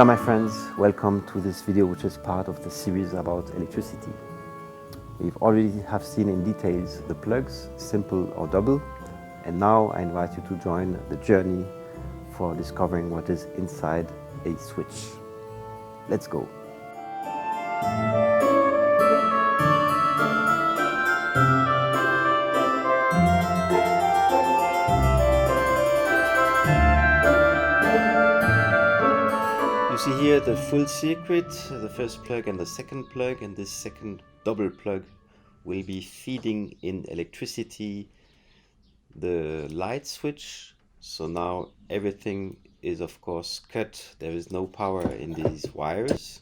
Hello my friends, welcome to this video which is part of the series about electricity. We've already have seen in details the plugs, simple or double, and now I invite you to join the journey for discovering what is inside a switch. Let's go. You see here the full circuit, the first plug and the second plug, and this second double plug will be feeding in electricity the light switch. So now everything is of course cut, there is no power in these wires.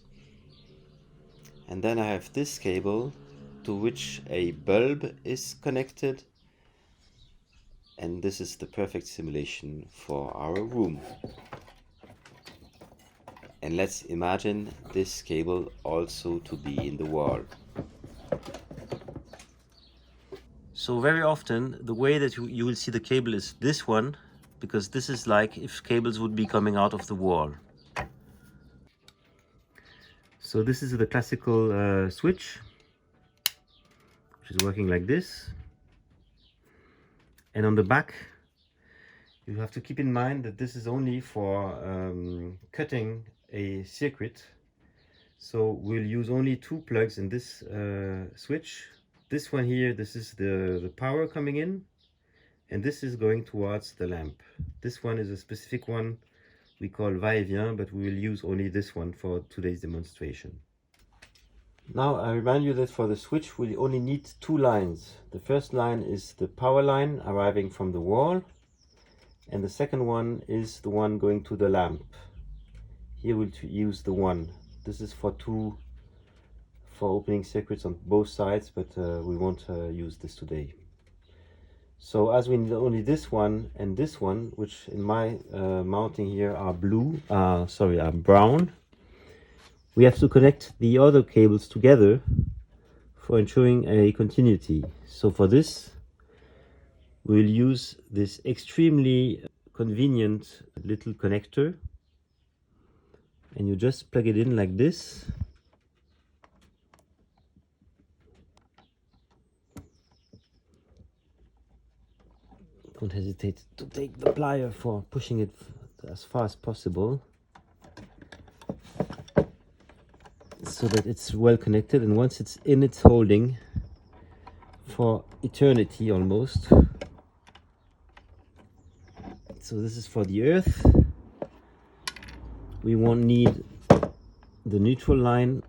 And then I have this cable to which a bulb is connected, and this is the perfect simulation for our room. And let's imagine this cable also to be in the wall. So very often the way that you will see the cable is this one, because this is like if cables would be coming out of the wall. So this is the classical switch, which is working like this. And on the back you have to keep in mind that this is only for cutting a circuit. So we'll use only two plugs in this switch. This one here, this is the power coming in, and this is going towards the lamp. This one is a specific one we call va-et-vient, but we will use only this one for today's demonstration. Now I remind you that for the switch we only need two lines. The first line is the power line arriving from the wall, and the second one is the one going to the lamp. Here we'll use the one. This is for opening circuits on both sides, but we won't use this today. So as we need only this one and this one, which in my mounting here are brown, we have to connect the other cables together for ensuring a continuity. So for this we'll use this extremely convenient little connector, and you just plug it in like this. Don't hesitate to take the plier for pushing it as far as possible, so that it's well connected, and once it's in, it's holding for eternity almost. So this is for the earth. We won't need the neutral line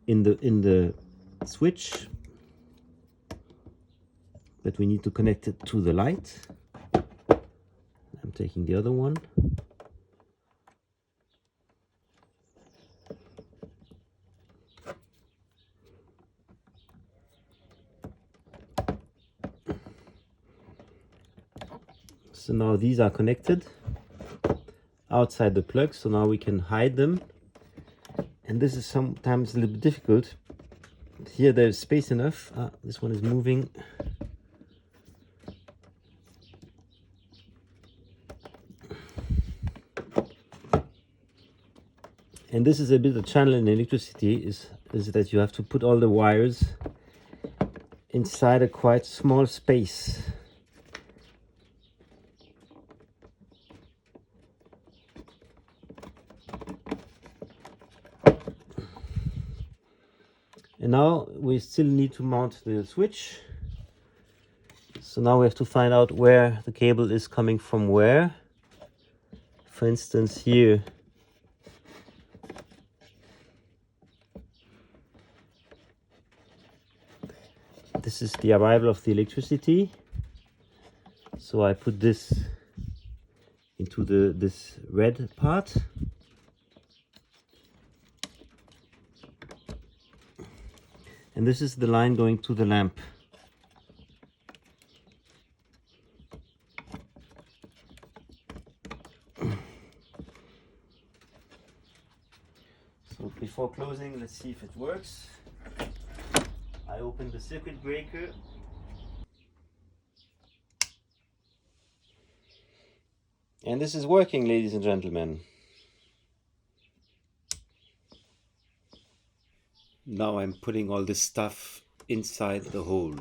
in the switch, but we need to connect it to the light. I'm taking the other one. So now these are connected outside the plug, so now we can hide them. And this is sometimes a little bit difficult. Here there's space enough. This one is moving. And this is a bit of a challenge in electricity, is that you have to put all the wires inside a quite small space. And now we still need to mount the switch. So now we have to find out where the cable is coming from where. For instance, here this is the arrival of the electricity. So I put this into this red part. And this is the line going to the lamp. So before closing, let's see if it works. I open the circuit breaker. And this is working, ladies and gentlemen. Now I'm putting all this stuff inside the hole.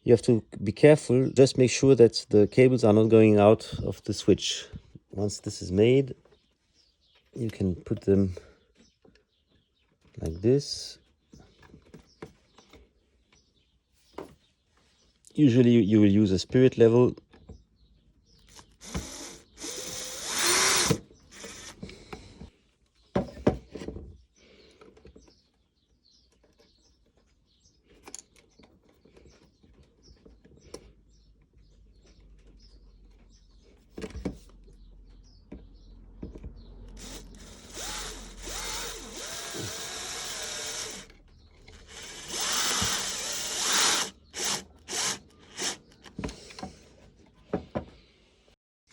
You have to be careful, just make sure that the cables are not going out of the switch. Once this is made, you can put them like this. Usually you will use a spirit level.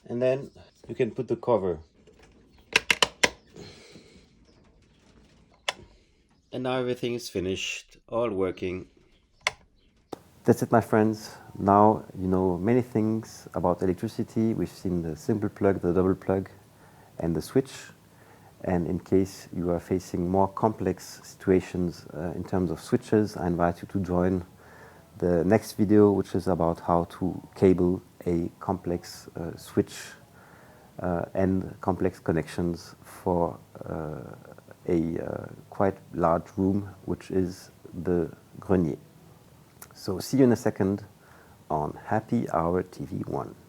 And then you can put the cover. And now everything is finished, all working. That's it, my friends. Now you know many things about electricity. We've seen the simple plug, the double plug, and the switch. And in case you are facing more complex situations in terms of switches, I invite you to join the next video, which is about how to cable a complex switch and complex connections for a quite large room, which is the grenier. So see you in a second on Happy Hour TV 1.